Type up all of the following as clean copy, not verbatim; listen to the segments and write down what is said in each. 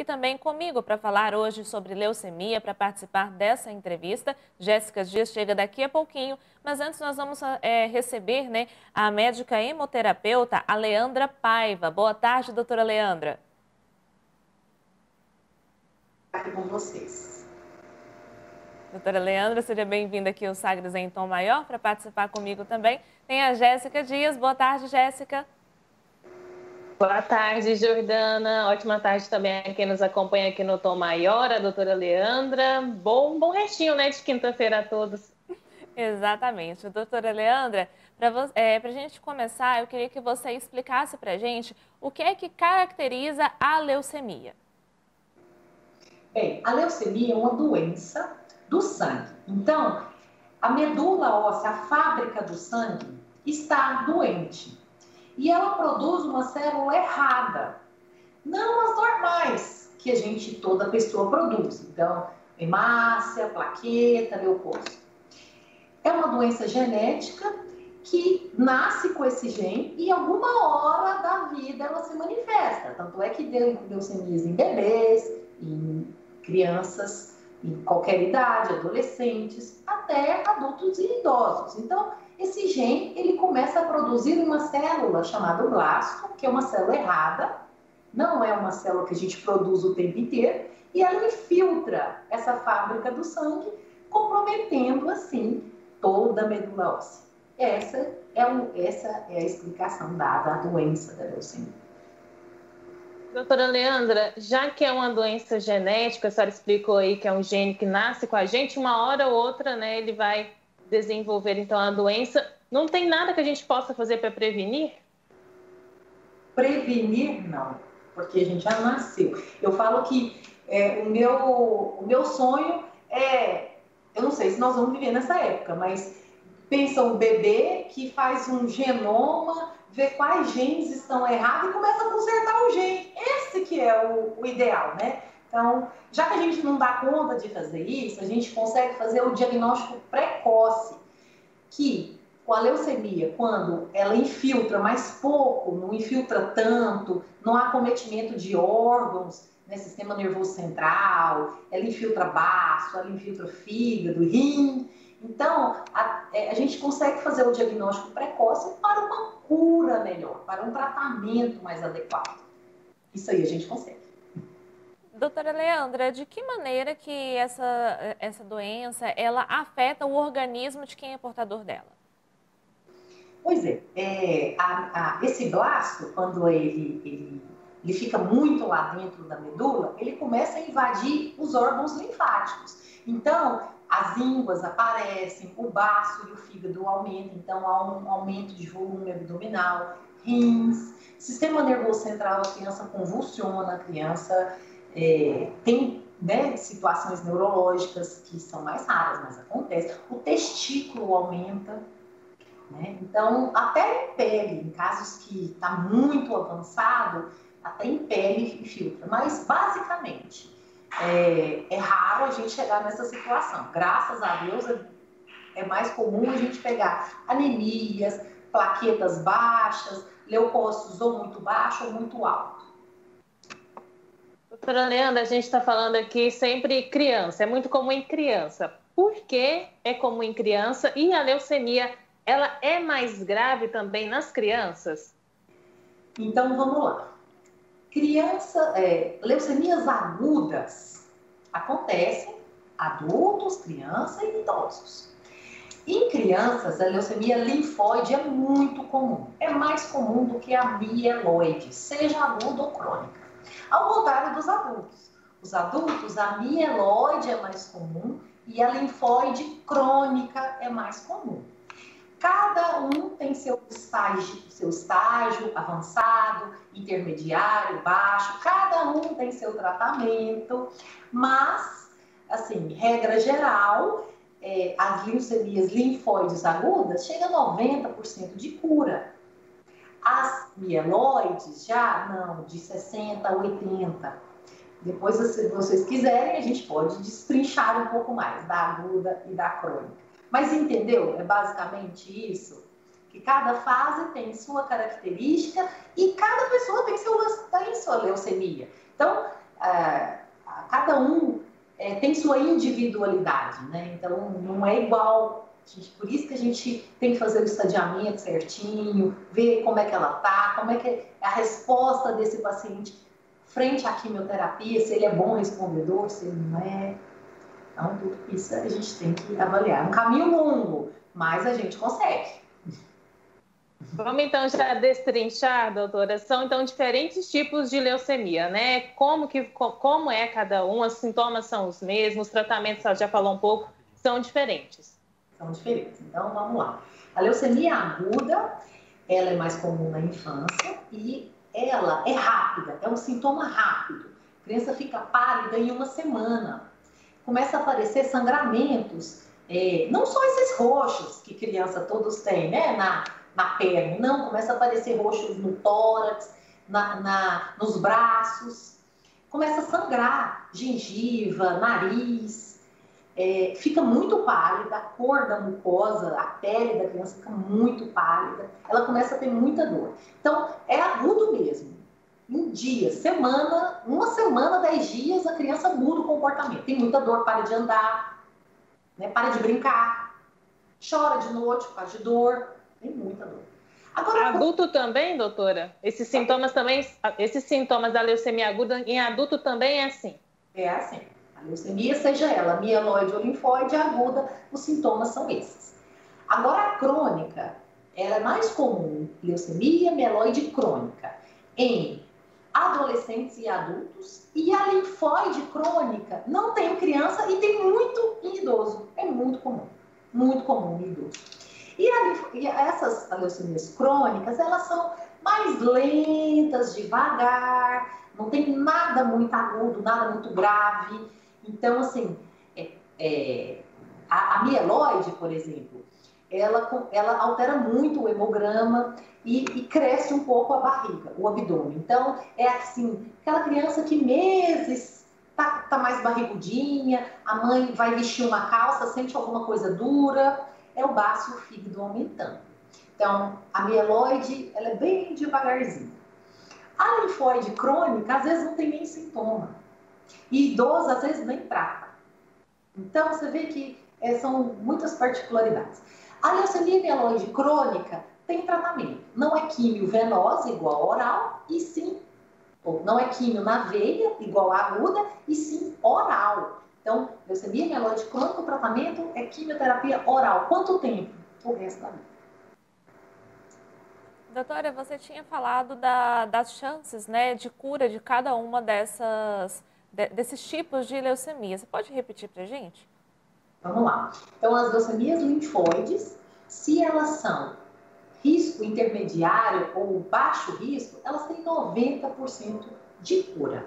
também comigo para falar hoje sobre leucemia, para participar dessa entrevista. Jéssica Dias chega daqui a pouquinho, mas antes nós vamos receber, a médica hemoterapeuta, a Leandra Paiva. Boa tarde, doutora Leandra. Aqui com vocês. Doutora Leandra, seja bem-vinda aqui ao Sagres em Tom Maior para participar comigo também. Tem a Jéssica Dias. Boa tarde, Jéssica. Boa tarde, Jordana. Ótima tarde também a quem nos acompanha aqui no Tom Maior, a doutora Leandra. Bom restinho, de quinta-feira a todos. Exatamente. Doutora Leandra, para a gente começar, eu queria que você explicasse para a gente o que é que caracteriza a leucemia. Bem, a leucemia é uma doença do sangue. Então, a medula óssea, a fábrica do sangue, está doente. E ela produz uma célula errada, não as normais que toda pessoa produz. Então, hemácia, plaqueta, leucócito. É uma doença genética que nasce com esse gene e em alguma hora da vida ela se manifesta. Tanto é que deu leucemias em bebês, em crianças, em qualquer idade, adolescentes, até adultos e idosos. Então, esse gene, ele começa a produzir uma célula chamada blasto, que é uma célula errada, não é uma célula que a gente produz o tempo inteiro, e ela infiltra essa fábrica do sangue, comprometendo, assim, toda a medula óssea. Essa é a explicação dada à doença da leucemia. Doutora Leandra, já que é uma doença genética, a senhora explicou aí que é um gene que nasce com a gente, uma hora ou outra, ele vai desenvolver então a doença. Não tem nada que a gente possa fazer para prevenir? Prevenir, não, porque a gente já nasceu. Eu falo que o meu sonho eu não sei se nós vamos viver nessa época, mas pensa um bebê que faz um genoma, vê quais genes estão errados e começa a consertar o gene. Esse que é o ideal, né? Então, já que a gente não dá conta de fazer isso, a gente consegue fazer o diagnóstico precoce, que com a leucemia, quando ela infiltra mais pouco, não infiltra tanto, não há acometimento de órgãos, sistema nervoso central, ela infiltra baço, ela infiltra fígado, rim. Então, a gente consegue fazer o diagnóstico precoce para uma cura melhor, para um tratamento mais adequado. Isso aí a gente consegue. Doutora Leandra, de que maneira que essa doença ela afeta o organismo de quem é portador dela? Pois esse blasto, quando ele fica muito lá dentro da medula, ele começa a invadir os órgãos linfáticos. Então, as ínguas aparecem, o baço e o fígado aumentam, então há um aumento de volume abdominal, rins, sistema nervoso central, a criança convulsiona, a criança tem situações neurológicas que são mais raras, mas acontece. O testículo aumenta, então até em pele, em casos que está muito avançado, até em pele infiltra, mas basicamente é raro a gente chegar nessa situação. Graças a Deus é mais comum a gente pegar anemias, plaquetas baixas, leucócitos ou muito baixo ou muito alto. Doutora Leandra, a gente está falando aqui sempre criança, é muito comum em criança. Por que é comum em criança e a leucemia, ela é mais grave também nas crianças? Então, vamos lá. Leucemias agudas acontecem adultos, crianças e idosos. Em crianças, a leucemia linfóide é muito comum. É mais comum do que a mieloide, seja aguda ou crônica. Ao contrário dos adultos. Os adultos, a mieloide é mais comum e a linfóide crônica é mais comum. Cada um tem seu estágio avançado, intermediário, baixo, cada um tem seu tratamento, mas, assim, regra geral, as leucemias linfóides agudas chegam a 90% de cura. As mieloides já não, de 60% a 80%. Depois, se vocês quiserem, a gente pode destrinchar um pouco mais da aguda e da crônica. Mas entendeu? É basicamente isso. Que cada fase tem sua característica e cada pessoa tem sua leucemia. Então, cada um tem sua individualidade, né? Então, não é igual. Por isso que a gente tem que fazer o estadiamento certinho, ver como é que ela tá, como é que é a resposta desse paciente frente à quimioterapia, se ele é bom respondedor, se ele não é. Então, tudo isso a gente tem que avaliar. É um caminho longo, mas a gente consegue. Vamos então já destrinchar, doutora. São então diferentes tipos de leucemia, né? Como é cada um? Os sintomas são os mesmos, os tratamentos, ela já falou um pouco, são diferentes. São diferentes. Então, vamos lá. A leucemia aguda, ela é mais comum na infância e ela é rápida, é um sintoma rápido. A criança fica pálida em uma semana. Começa a aparecer sangramentos, não só esses roxos que criança todos têm, né, na perna, não, começa a aparecer roxos no tórax, nos braços, começa a sangrar, gengiva, nariz, fica muito pálida, a cor da mucosa, a pele da criança fica muito pálida, ela começa a ter muita dor. Então, é agudo mesmo. Um dia, semana, 10 dias, a criança muda o comportamento. Tem muita dor, para de andar, né? Para de brincar, chora de noite por causa de dor, tem muita dor. Agora, adulto também, doutora? Esses sintomas da leucemia aguda em adulto também é assim? É assim. A leucemia, seja ela mieloide ou linfóide aguda, os sintomas são esses. Agora, a crônica, ela é mais comum, leucemia mieloide crônica, em adolescentes e adultos, e a linfóide crônica não tem em criança e tem muito em idoso. É muito comum em idoso. E essas leucemias crônicas, elas são mais lentas, devagar, não tem nada muito agudo, nada muito grave. Então, assim, a mieloide, por exemplo, ela altera muito o hemograma e cresce um pouco a barriga, o abdômen. Então, é assim, aquela criança que meses tá mais barrigudinha, a mãe vai vestir uma calça, sente alguma coisa dura, é o baço e o fígado aumentando. Então, a mieloide, ela é bem devagarzinho. A linfóide crônica, às vezes não tem nem sintoma. E idoso, às vezes, nem trata. Então, você vê que são muitas particularidades. A leucemia mieloide crônica tem tratamento. Não é químio venosa, igual oral, e sim, ou não é químio na veia, igual aguda, e sim oral. Então, leucemia mieloide crônica, o tratamento é quimioterapia oral. Quanto tempo? O resto da vida. Doutora, você tinha falado das chances, né, de cura de cada uma desses tipos de leucemia. Você pode repetir para a gente? Vamos lá. Então, as leucemias linfóides, se elas são risco intermediário ou baixo risco, elas têm 90% de cura.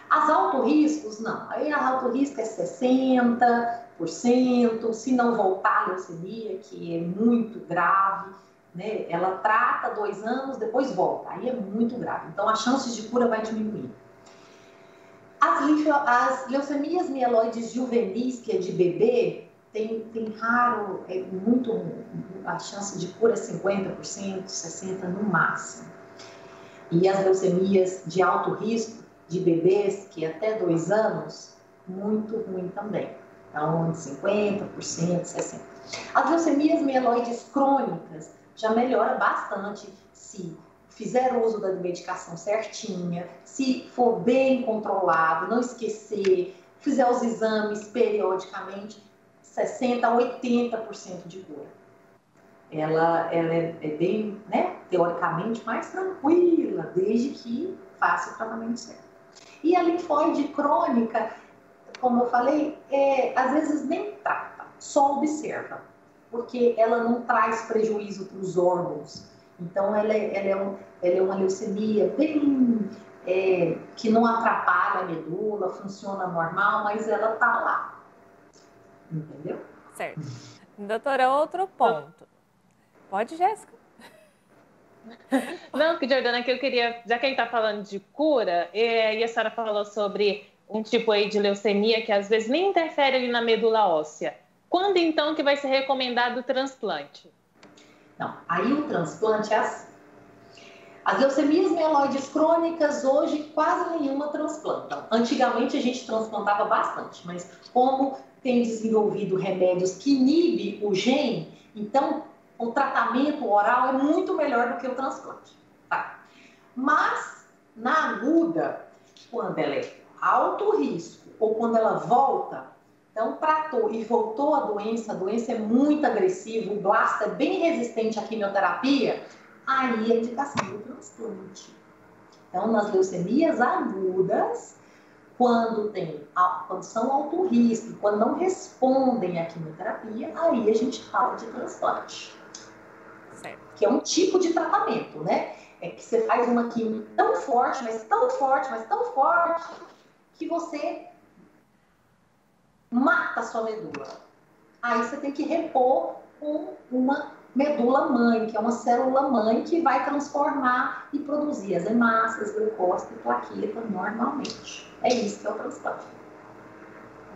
As alto riscos, não. Aí a alto risco é 60%, se não voltar a leucemia, que é muito grave, né? Ela trata 2 anos, depois volta. Aí é muito grave. Então, as chances de cura vai diminuir. As leucemias mieloides juvenis, que é de bebê, tem raro, a chance de cura é 50%, 60% no máximo. E as leucemias de alto risco, de bebês, que é até 2 anos, muito ruim também. Então, 50%, 60%. As leucemias mieloides crônicas já melhora bastante se fizer uso da medicação certinha, se for bem controlado, não esquecer, fizer os exames periodicamente, 60% a 80% de cura. Ela é bem, né, teoricamente, mais tranquila, desde que faça o tratamento certo. E a linfóide crônica, como eu falei, às vezes nem trata, só observa, porque ela não traz prejuízo para os órgãos. Então, ela é uma leucemia bem, que não atrapalha a medula, funciona normal, mas ela está lá. Entendeu? Certo. Doutora, outro ponto. Pode, Jéssica? Não, Jordana, que eu queria, já que a gente está falando de cura, e a senhora falou sobre um tipo aí de leucemia que às vezes nem interfere ali na medula óssea. Quando então que vai ser recomendado o transplante? Não, aí o transplante é assim. As leucemias mieloides crônicas, hoje, quase nenhuma transplantam. Antigamente, a gente transplantava bastante, mas como tem desenvolvido remédios que inibem o gene, então, o tratamento oral é muito melhor do que o transplante. Tá? Mas, na aguda, quando ela é alto risco, ou quando ela volta, então tratou e voltou a doença é muito agressiva, o blasto é bem resistente à quimioterapia, aí é indicação do transplante. Então, nas leucemias agudas, quando são alto risco, quando não respondem à quimioterapia, aí a gente fala de transplante. Certo. Que é um tipo de tratamento, né? É que você faz uma quimio tão forte, mas tão forte, mas tão forte, que você mata a sua medula. Aí você tem que repor com uma medula mãe, que é uma célula mãe que vai transformar e produzir as hemácias, glucósido e plaqueta normalmente. É isso que é o transplante.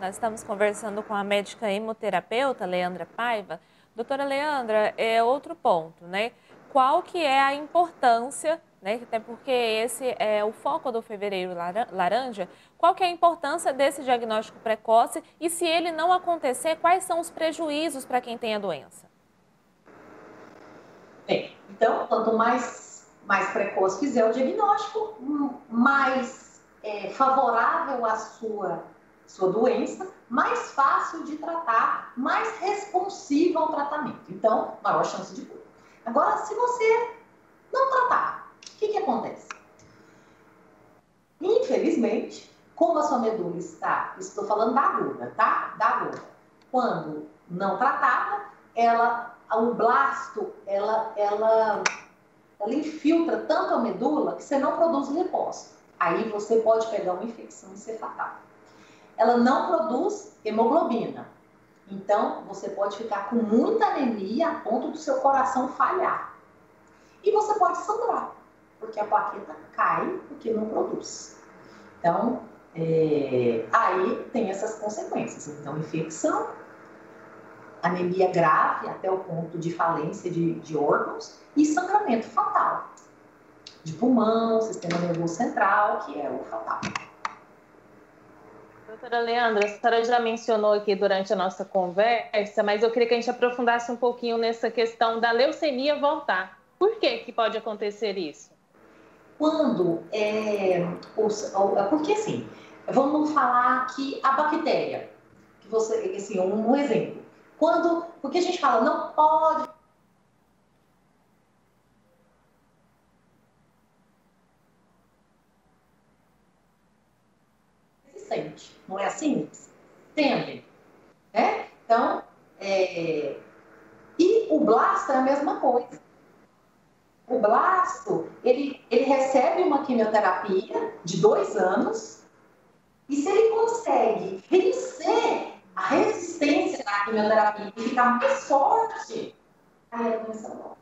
Nós estamos conversando com a médica hemoterapeuta Leandra Paiva. Doutora Leandra, é outro ponto, né? Qual que é a importância, né? Até porque esse é o foco do Fevereiro Laranja. Qual que é a importância desse diagnóstico precoce e se ele não acontecer, quais são os prejuízos para quem tem a doença? Bem, então, quanto mais precoce fizer o diagnóstico, mais favorável à sua doença, mais fácil de tratar, mais responsivo ao tratamento. Então, maior chance de cura. Agora, se você não tratar, o que acontece? Infelizmente, como a sua medula está, estou falando da aguda, tá? Da aguda. Quando não tratada, o blasto, ela infiltra tanto a medula que você não produz linfócito. Aí você pode pegar uma infecção e ser fatal. Ela não produz hemoglobina. Então, você pode ficar com muita anemia a ponto do seu coração falhar. E você pode sangrar, porque a plaqueta cai porque não produz. Então, aí tem essas consequências. Então, infecção, anemia grave até o ponto de falência de órgãos e sangramento fatal. De pulmão, sistema nervoso central, que é o fatal. Doutora Leandra, a senhora já mencionou aqui durante a nossa conversa, mas eu queria que a gente aprofundasse um pouquinho nessa questão da leucemia voltar. Por que pode acontecer isso? Porque assim, vamos falar que a bactéria, que você, assim, um exemplo. Porque a gente fala, não pode resistente, não é assim? Entendem? Né? Então, e o blasto é a mesma coisa. O blasto, ele recebe uma quimioterapia de 2 anos e se ele consegue vencer a resistência da quimioterapia e ficar mais forte, aí a doença volta.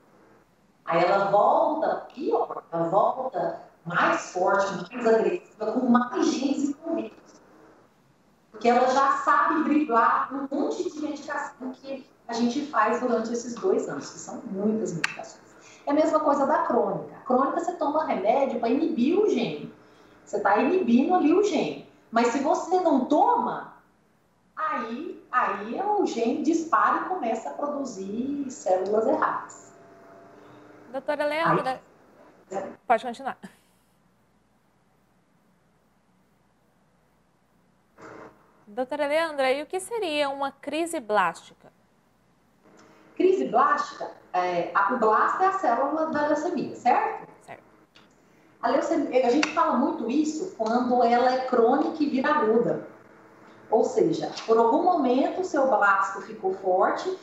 Aí ela volta pior, ela volta mais forte, mais agressiva, com mais genes envolvidos. Porque ela já sabe driblar um monte de medicação que a gente faz durante esses 2 anos, que são muitas medicações. É a mesma coisa da crônica. A crônica você toma remédio para inibir o gene. Você está inibindo ali o gene. Mas se você não toma, aí o gene dispara e começa a produzir células erradas. Doutora Leandra, pode continuar. Doutora Leandra, e o que seria uma crise blástica? Crise blástica, o blasto é a célula da leucemia, certo? Certo. A leucemia, a gente fala muito isso quando ela é crônica e vira aguda. Ou seja, por algum momento o seu blasto ficou forte,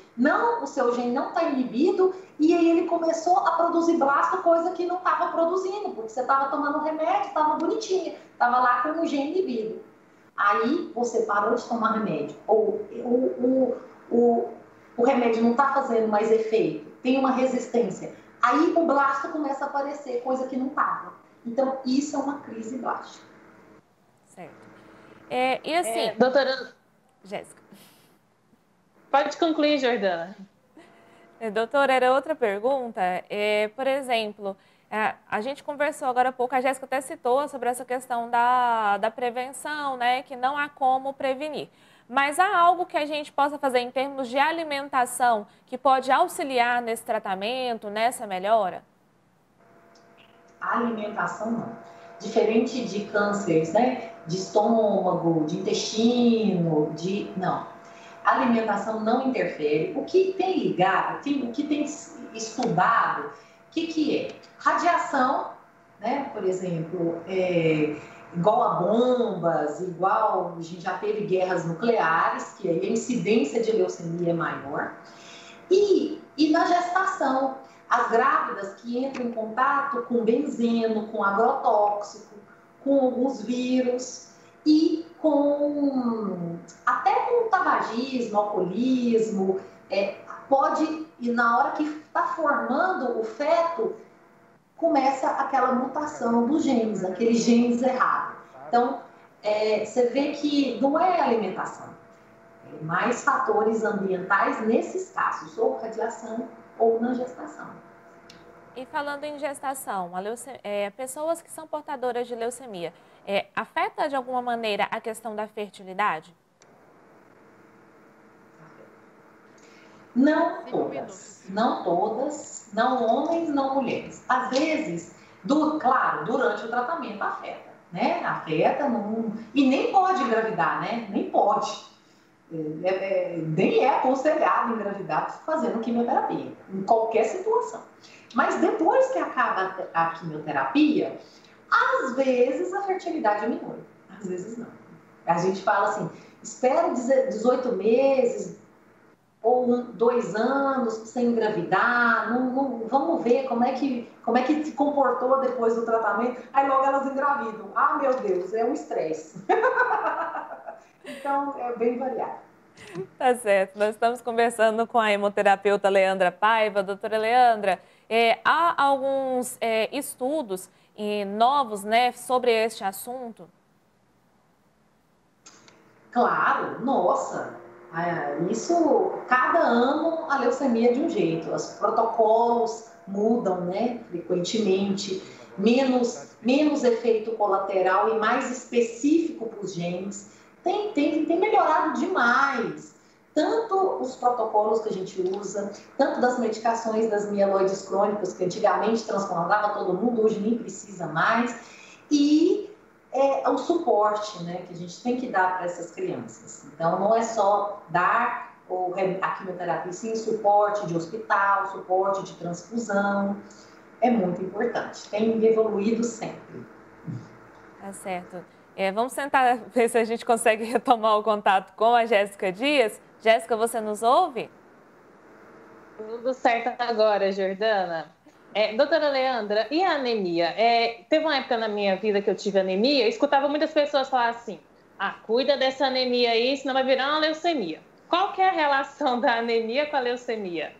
o seu gene não está inibido, e aí ele começou a produzir blasto, coisa que não estava produzindo, porque você estava tomando remédio, estava bonitinha, estava lá com o gene inibido. Aí você parou de tomar remédio, ou o remédio não está fazendo mais efeito, tem uma resistência. Aí o blasto começa a aparecer, coisa que não estava. Então, isso é uma crise blástica. Certo. E assim... doutora... Jéssica. Pode concluir, Jordana. Doutora, era outra pergunta. Por exemplo, A gente conversou agora há pouco, a Jéssica até citou sobre essa questão da prevenção, né, que não há como prevenir. Mas há algo que a gente possa fazer em termos de alimentação que pode auxiliar nesse tratamento, nessa melhora? A alimentação não. Diferente de cânceres, né, de estômago, de intestino, não. A alimentação não interfere. O que tem ligado, o que tem estudado, o que é? Radiação, né? Por exemplo, igual a bombas, igual a gente já teve guerras nucleares, que aí a incidência de leucemia é maior. E na gestação, as grávidas que entram em contato com benzeno, com agrotóxico, com alguns vírus e até com tabagismo, alcoolismo, pode, e na hora que está formando o feto, começa aquela mutação dos genes, aqueles genes errados. Então, você vê que não é alimentação, é mais fatores ambientais nesses casos, ou radiação ou na gestação. E falando em gestação, pessoas que são portadoras de leucemia, afeta de alguma maneira a questão da fertilidade? Não todas, não homens, não mulheres. Às vezes, claro, durante o tratamento afeta, né? Afeta, e nem pode engravidar, né? Nem pode. Nem é aconselhado engravidar fazendo quimioterapia, em qualquer situação. Mas depois que acaba a quimioterapia, às vezes a fertilidade diminui, às vezes não. A gente fala assim, espera 18 meses ou 2 anos sem engravidar, vamos ver como é que se comportou depois do tratamento, aí logo elas engravidam. Ah, meu Deus, é um estresse. Então, é bem variado. Tá certo. Nós estamos conversando com a hemoterapeuta Leandra Paiva. Doutora Leandra, há alguns estudos novos, né, sobre este assunto? Claro, nossa, isso, cada ano a leucemia é de um jeito, os protocolos mudam, né, frequentemente, menos efeito colateral e mais específico para os genes. Tem melhorado demais, tanto os protocolos que a gente usa, tanto das medicações das mieloides crônicas, que antigamente transplantava todo mundo, hoje nem precisa mais, e o suporte, né, que a gente tem que dar para essas crianças. Então, não é só dar a quimioterapia, sim suporte de hospital, suporte de transfusão, é muito importante, tem evoluído sempre. Tá certo. Vamos tentar ver se a gente consegue retomar o contato com a Jéssica Dias. Jéssica, você nos ouve? Tudo certo agora, Jordana. Doutora Leandra, e a anemia? Teve uma época na minha vida que eu tive anemia, eu escutava muitas pessoas falar assim, cuida dessa anemia aí, senão vai virar uma leucemia. Qual que é a relação da anemia com a leucemia?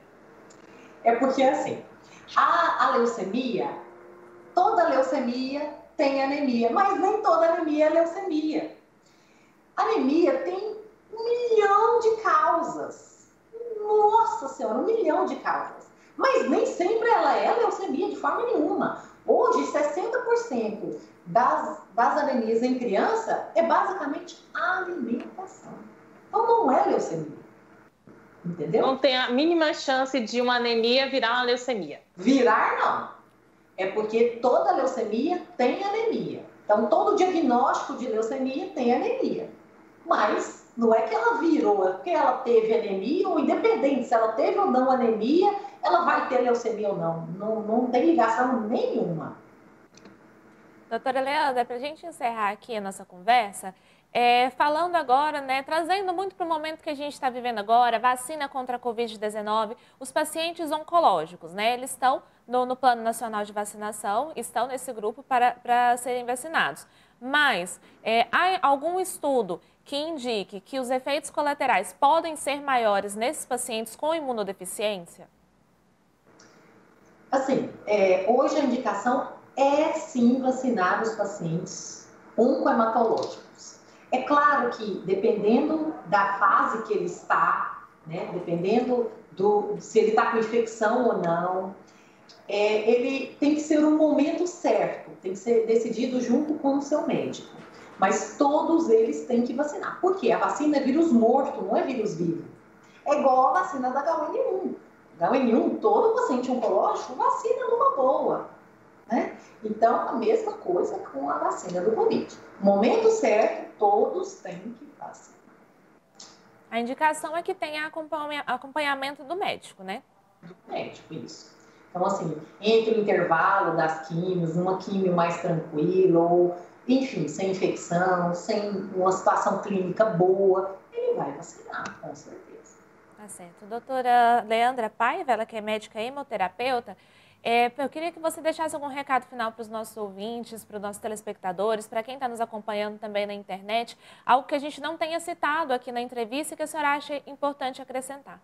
É porque, assim, a leucemia, toda leucemia tem anemia, mas nem toda anemia é leucemia. Anemia tem 1 milhão de causas. Nossa Senhora, 1 milhão de causas. Mas nem sempre ela é leucemia de forma nenhuma. Hoje, 60% das anemias em criança é basicamente alimentação. Então não é leucemia. Entendeu? Não tem a mínima chance de uma anemia virar uma leucemia. Virar, não. É porque toda leucemia tem anemia. Então, todo diagnóstico de leucemia tem anemia. Mas não é que ela virou, é porque ela teve anemia, ou independente se ela teve ou não anemia, ela vai ter leucemia ou não. Não tem ligação nenhuma. Doutora Leandra, para a gente encerrar aqui a nossa conversa, falando agora, né, trazendo muito para o momento que a gente está vivendo agora, vacina contra a Covid-19, os pacientes oncológicos, né, eles estão no Plano Nacional de Vacinação, estão nesse grupo para serem vacinados. Mas há algum estudo que indique que os efeitos colaterais podem ser maiores nesses pacientes com imunodeficiência? Assim, hoje a indicação é sim vacinar os pacientes oncohematológicos. É claro que dependendo da fase que ele está, né, dependendo se ele está com infecção ou não, ele tem que ser um momento certo, tem que ser decidido junto com o seu médico. Mas todos eles têm que vacinar. Por quê? A vacina é vírus morto, não é vírus vivo. É igual a vacina da H1N1. H1N1, todo paciente oncológico vacina numa boa. Né? Então, a mesma coisa com a vacina do Covid. Momento certo, todos têm que vacinar. A indicação é que tenha acompanhamento do médico, né? Do médico, isso. Então, assim, entre o intervalo das químios, uma químio mais tranquila, ou, enfim, sem infecção, sem uma situação clínica boa, ele vai vacinar, com certeza. Tá certo. Doutora Leandra Paiva, ela que é médica hemoterapeuta, eu queria que você deixasse algum recado final para os nossos ouvintes, para os nossos telespectadores, para quem está nos acompanhando também na internet, algo que a gente não tenha citado aqui na entrevista e que a senhora acha importante acrescentar.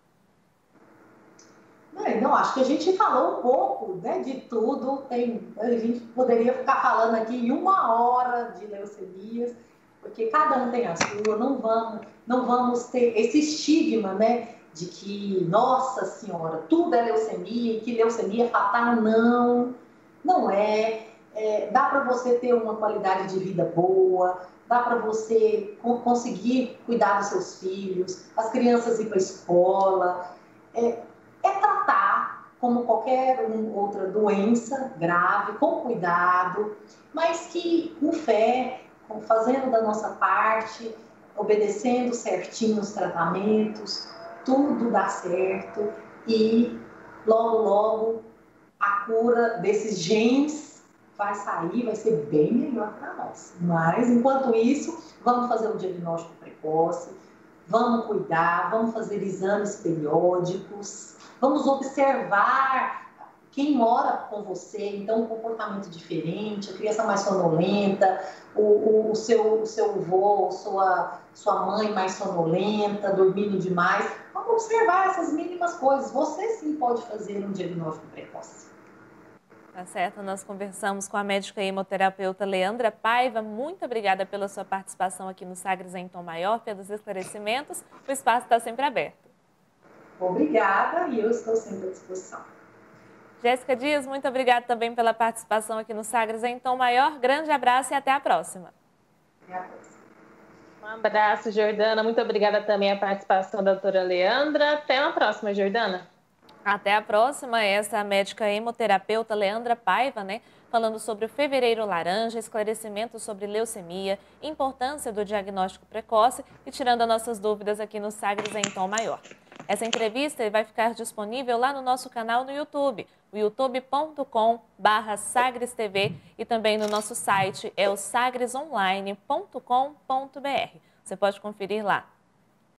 Não, acho que a gente falou um pouco, né, de tudo. A gente poderia ficar falando aqui em 1 hora de leucemias, porque cada um tem a sua. Não vamos ter esse estigma, né, de que, nossa senhora, tudo é leucemia e que leucemia é fatal. Não é. Dá para você ter uma qualidade de vida boa, dá para você conseguir cuidar dos seus filhos, as crianças ir para a escola. Tratar como qualquer outra doença grave, com cuidado, mas que com fé, fazendo da nossa parte, obedecendo certinho os tratamentos, tudo dá certo e logo a cura desses genes vai sair, vai ser bem melhor para nós. Mas, enquanto isso, vamos fazer um diagnóstico precoce, vamos cuidar, vamos fazer exames periódicos, vamos observar quem mora com você, então um comportamento diferente, a criança mais sonolenta, o seu avô, sua mãe mais sonolenta, dormindo demais. Vamos observar essas mínimas coisas. Você sim pode fazer um diagnóstico precoce. Tá certo, nós conversamos com a médica hemoterapeuta Leandra Paiva. Muito obrigada pela sua participação aqui no Sagres em Tom Maior, pelos esclarecimentos. O espaço está sempre aberto. Obrigada e eu estou sempre à disposição. Jéssica Dias, muito obrigada também pela participação aqui no Sagres em Tom Maior. Grande abraço e até a próxima. Até a próxima. Um abraço, Jordana. Muito obrigada também a participação da doutora Leandra. Até a próxima, Jordana. Até a próxima, essa é a médica hemoterapeuta Leandra Paiva, né? Falando sobre o Fevereiro Laranja, esclarecimento sobre leucemia, importância do diagnóstico precoce e tirando as nossas dúvidas aqui no Sagres em Tom Maior. Essa entrevista vai ficar disponível lá no nosso canal no YouTube, o youtube.com/sagrestv e também no nosso site, é o sagresonline.com.br. Você pode conferir lá.